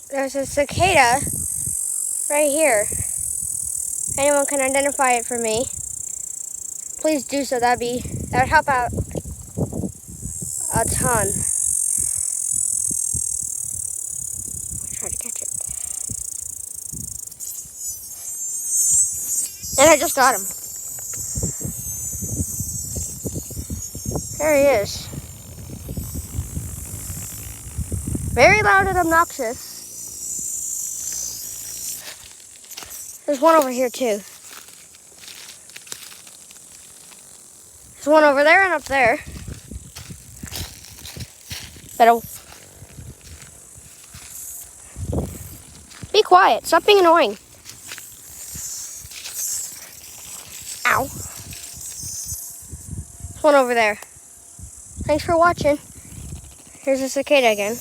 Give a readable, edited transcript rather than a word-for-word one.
There's a cicada right here. Anyone can identify it for me, please do so. That would help out a ton. Try to catch it. And I just got him. There he is. Very loud and obnoxious. There's one over here too. There's one over there and up there. Better be quiet. Stop being annoying. Ow. There's one over there. Thanks for watching. Here's a cicada again.